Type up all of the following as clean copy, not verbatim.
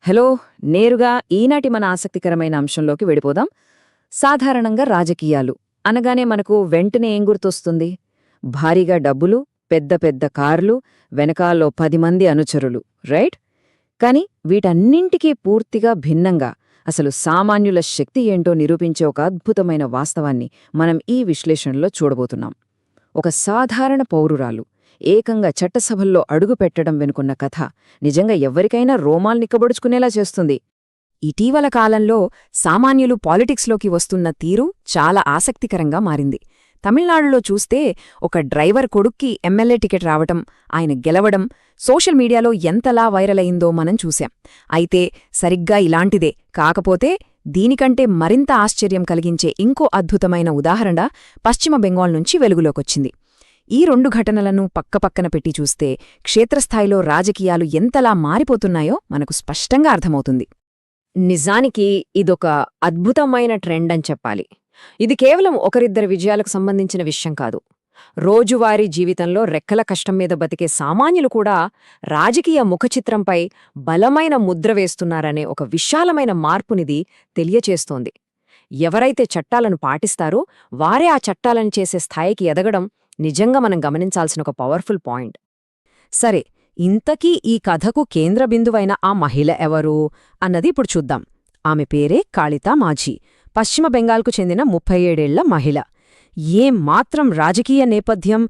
Hello, నేరుగా ఈనాటి మన ఆసక్తికరమైన అంశంలోకి వెళ్ళిపోదాం. సాధారణంగా రాజకీయాలు అనగానే మనకు వెంటనే ఏం గుర్తొస్తుంది? భారీగా డబ్బులు, పెద్ద పెద్ద కార్లు, వెనకాల్లో 10 మంది అనుచరులు, రైట్? కాని వీటన్నింటికీ పూర్తిగా భిన్నంగా అసలు సామాన్యుల శక్తి ఏంటో నిరూపించే ఒక అద్భుతమైన వాస్తవాన్ని మనం ఈ విశ్లేషణలో చూడబోతున్నాం. ఒక సాధారణ పౌరురాలు ఏకంగా చట్టసభల్లో అడుగుపెట్టడం వెనుకున్న కథ నిజంగా ఎవ్వరికైనా రోమాల్నిక్కబొడుచుకునేలా చేస్తుంది. ఇటీవల కాలంలో సామాన్యులు పాలిటిక్స్లోకి వస్తున్న తీరు చాలా ఆసక్తికరంగా మారింది. తమిళనాడులో చూస్తే ఒక డ్రైవర్ కొడుక్కి ఎమ్మెల్యే టికెట్ రావటం, ఆయన గెలవడం సోషల్ మీడియాలో ఎంతలా వైరల్ అయిందో మనం చూశాం. అయితే సరిగ్గా ఇలాంటిదే, కాకపోతే దీనికంటే మరింత ఆశ్చర్యం కలిగించే ఇంకో అద్భుతమైన ఉదాహరణ పశ్చిమ బెంగాల్ నుంచి వెలుగులోకొచ్చింది. ఈ 2 ఘటనలను పక్కపక్కన పెట్టి చూస్తే క్షేత్రస్థాయిలో రాజకీయాలు ఎంతలా మారిపోతున్నాయో మనకు స్పష్టంగా అర్థమవుతుంది. నిజానికి ఇదొక అద్భుతమైన ట్రెండ్ అని చెప్పాలి. ఇది కేవలం ఒకరిద్దరి విజయాలకు సంబంధించిన విషయం కాదు. రోజువారీ జీవితంలో రెక్కల కష్టం మీద బతికే సామాన్యులు కూడా రాజకీయ ముఖచిత్రంపై బలమైన ముద్ర వేస్తున్నారనే ఒక విశాలమైన మార్పునిది తెలియచేస్తోంది. ఎవరైతే చట్టాలను పాటిస్తారో వారే ఆ చట్టాలను చేసే స్థాయికి ఎదగడం నిజంగా మనం గమనించాల్సిన ఒక పవర్ఫుల్ పాయింట్. సరే, ఇంతకీ ఈ కథకు కేంద్ర బిందువైన ఆ మహిళ ఎవరు అన్నది ఇప్పుడు చూద్దాం. ఆమె పేరే కాళితా మాఝీ, పశ్చిమ బెంగాల్కు చెందిన 37 ఏళ్ల మహిళ. మాత్రం రాజకీయ నేపథ్యం,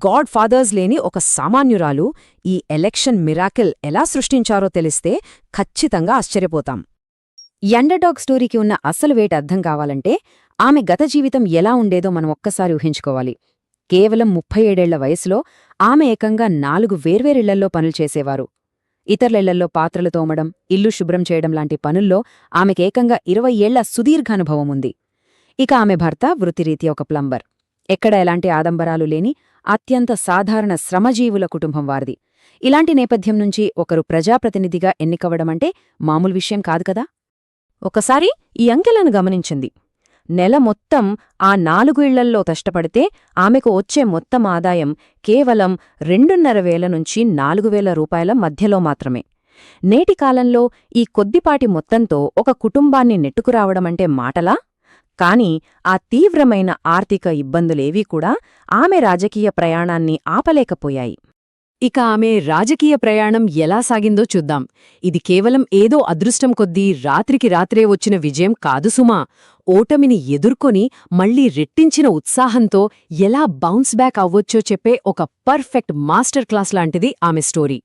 గాడ్ ఫాదర్స్ లేని ఒక సామాన్యురాలు ఈ ఎలక్షన్ మిరాకిల్ ఎలా సృష్టించారో తెలిస్తే ఖచ్చితంగా ఆశ్చర్యపోతాం. అండర్డాగ్ స్టోరీకి ఉన్న అసలు వేట అర్థం కావాలంటే ఆమె గత జీవితం ఎలా ఉండేదో మనం ఒక్కసారి ఊహించుకోవాలి. కేవలం 37 ఏళ్ల వయసులో ఆమె ఏకంగా 4 వేర్వేరిళ్లల్లో పనులు చేసేవారు. ఇతరులిళ్లల్లో పాత్రలు తోమడం, ఇల్లు శుభ్రం చేయడం లాంటి పనుల్లో ఆమెకేకంగా 20 ఏళ్ల సుదీర్ఘ అనుభవం ఉంది. ఇక ఆమె భర్త వృత్తిరీత్యా ఒక ప్లంబర్. ఎక్కడ ఎలాంటి ఆడంబరాలు లేని అత్యంత సాధారణ శ్రమజీవుల కుటుంబం వారిది. ఇలాంటి నేపథ్యం నుంచి ఒకరు ప్రజాప్రతినిధిగా ఎన్నికవడమంటే మామూలు విషయం కాదు కదా. ఒకసారి ఈ అంకెలను గమనించింది. నెల మొత్తం ఆ 4 ఇళ్లల్లో కష్టపడితే ఆమెకు వచ్చే మొత్తం ఆదాయం కేవలం 2,500 నుంచి 4,000 రూపాయల మధ్యలో మాత్రమే. నేటి కాలంలో ఈ కొద్దిపాటి మొత్తంతో ఒక కుటుంబాన్ని నెట్టుకురావడమంటే మాటలా? కాని ఆ తీవ్రమైన ఆర్థిక ఇబ్బందులేవీ కూడా ఆమె రాజకీయ ప్రయాణాన్ని ఆపలేకపోయాయి. ఇక ఆమె రాజకీయ ప్రయాణం ఎలా సాగిందో చూద్దాం. ఇది కేవలం ఏదో అదృష్టం కొద్దీ రాత్రికి రాత్రే వచ్చిన విజయం కాదు సుమా. ఓటమిని ఎదుర్కొని మళ్లీ రెట్టించిన ఉత్సాహంతో ఎలా బౌన్స్ బ్యాక్ అవ్వొచ్చో చెప్పే ఒక పర్ఫెక్ట్ మాస్టర్ క్లాస్ లాంటిది ఆమె స్టోరీ.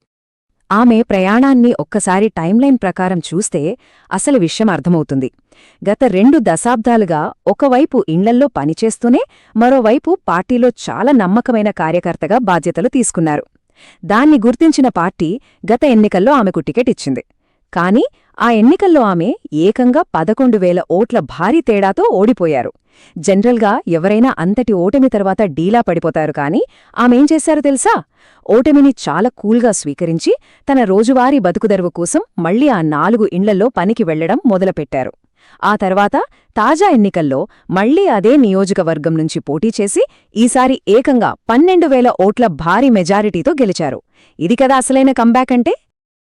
ఆమె ప్రయాణాన్ని ఒక్కసారి టైంలైన్ ప్రకారం చూస్తే అసలు విషయం అర్థమవుతుంది. గత 2 దశాబ్దాలుగా ఒకవైపు ఇండ్లల్లో పనిచేస్తూనే మరోవైపు పార్టీలో చాలా నమ్మకమైన కార్యకర్తగా బాధ్యతలు తీసుకున్నారు. దాన్ని గుర్తించిన పార్టీ గత ఎన్నికల్లో ఆమెకు టికెట్ ఇచ్చింది. కాని ఆ ఎన్నికల్లో ఆమె ఏకంగా 11,000 ఓట్ల భారీ తేడాతో ఓడిపోయారు. జనరల్గా ఎవరైనా అంతటి ఓటమి తర్వాత డీలా పడిపోతారు, కాని ఆమెం చేశారో తెలుసా? ఓటమిని చాలా కూల్గా స్వీకరించి తన రోజువారీ బతుకుదెరువు కోసం మళ్లీ ఆ 4 ఇండ్లల్లో పనికి వెళ్లడం మొదలుపెట్టారు. ఆ తర్వాత తాజా ఎన్నికల్లో మళ్లీ అదే నియోజకవర్గం నుంచి పోటీ చేసి ఈసారి ఏకంగా 12,000 ఓట్ల భారీ మెజారిటీతో గెలిచారు. ఇది కదా అసలైన కంబ్యాక్ అంటే.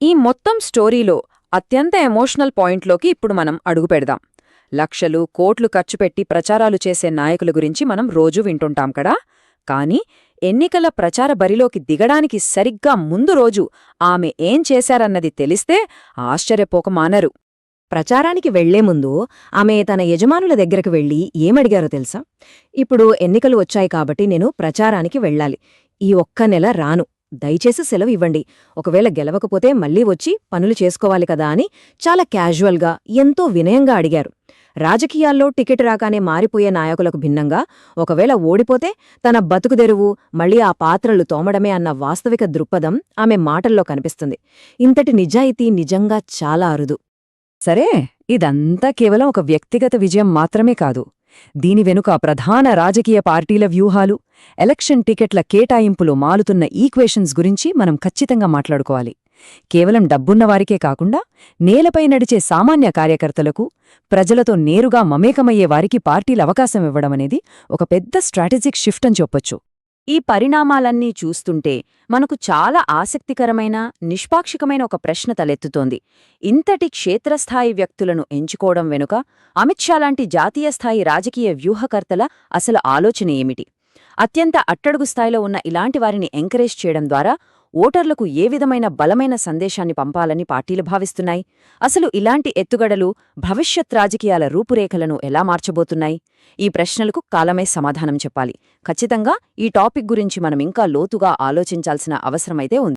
ఈ మొత్తం స్టోరీలో అత్యంత ఎమోషనల్ పాయింట్లోకి ఇప్పుడు మనం అడుగుపెడదాం. లక్షలు, కోట్లు ఖర్చుపెట్టి ప్రచారాలు చేసే నాయకుల గురించి మనం రోజూ వింటుంటాం కదా. కాని ఎన్నికల ప్రచార బరిలోకి దిగడానికి సరిగ్గా ముందు రోజు ఆమె ఏం చేశారన్నది తెలిస్తే ఆశ్చర్యపోక మానరు. ప్రచారానికి వెళ్లే ముందు ఆమె తన యజమానుల దగ్గరకు వెళ్లి ఏమడిగారో తెలుసా? ఇప్పుడు ఎన్నికలు వచ్చాయి కాబట్టి నేను ప్రచారానికి వెళ్ళాలి. ఈ ఒక్క నెల రాను, దయచేసి సెలవు ఇవ్వండి. ఒకవేళ గెలవకపోతే మళ్లీ వచ్చి పనులు చేసుకోవాలి కదా అని చాలా క్యాజువల్గా, ఎంతో వినయంగా అడిగారు. రాజకీయాల్లో టికెట్ రాగానే మారిపోయే నాయకులకు భిన్నంగా ఒకవేళ ఓడిపోతే తన బతుకుదెరువు మళ్లీ ఆ పాత్రలు తోమడమే అన్న వాస్తవిక దృక్పథం ఆమె మాటల్లో కనిపిస్తుంది. ఇంతటి నిజాయితీ నిజంగా చాలా అరుదు. సరే, ఇదంతా కేవలం ఒక వ్యక్తిగత విజయం మాత్రమే కాదు. దీని వెనుక ప్రధాన రాజకీయ పార్టీల వ్యూహాలు, ఎలక్షన్ టికెట్ల కేటాయింపులు మాలుతున్న ఈక్వేషన్స్ గురించి మనం ఖచ్చితంగా మాట్లాడుకోవాలి. కేవలం డబ్బున్నవారికే కాకుండా నేలపై నడిచే సామాన్య కార్యకర్తలకు, ప్రజలతో నేరుగా మమేకమయ్యే వారికి పార్టీలు అవకాశం ఇవ్వడమనేది ఒక పెద్ద స్ట్రాటజిక్ షిఫ్ట్ అని చెప్పొచ్చు. ఈ పరిణామాలన్నీ చూస్తుంటే మనకు చాలా ఆసక్తికరమైన నిష్పాక్షికమైన ఒక ప్రశ్న తలెత్తుతోంది. ఇంతటి క్షేత్రస్థాయి వ్యక్తులను ఎంచుకోవడం వెనుక అమిత్ షా లాంటి జాతీయ స్థాయి రాజకీయ వ్యూహకర్తల అసలు ఆలోచన ఏమిటి? అత్యంత అట్టడుగు స్థాయిలో ఉన్న ఇలాంటి వారిని ఎంకరేజ్ చేయడం ద్వారా ఓటర్లకు ఏ విధమైన బలమైన సందేశాన్ని పంపాలని పార్టీలు భావిస్తున్నాయి? అసలు ఇలాంటి ఎత్తుగడలు భవిష్యత్ రాజకీయాల రూపురేఖలను ఎలా మార్చబోతున్నాయి? ఈ ప్రశ్నలకు కాలమే సమాధానం చెప్పాలి. ఖచ్చితంగా ఈ టాపిక్ గురించి మనం ఇంకా లోతుగా ఆలోచించాల్సిన అవసరమైతే ఉంది.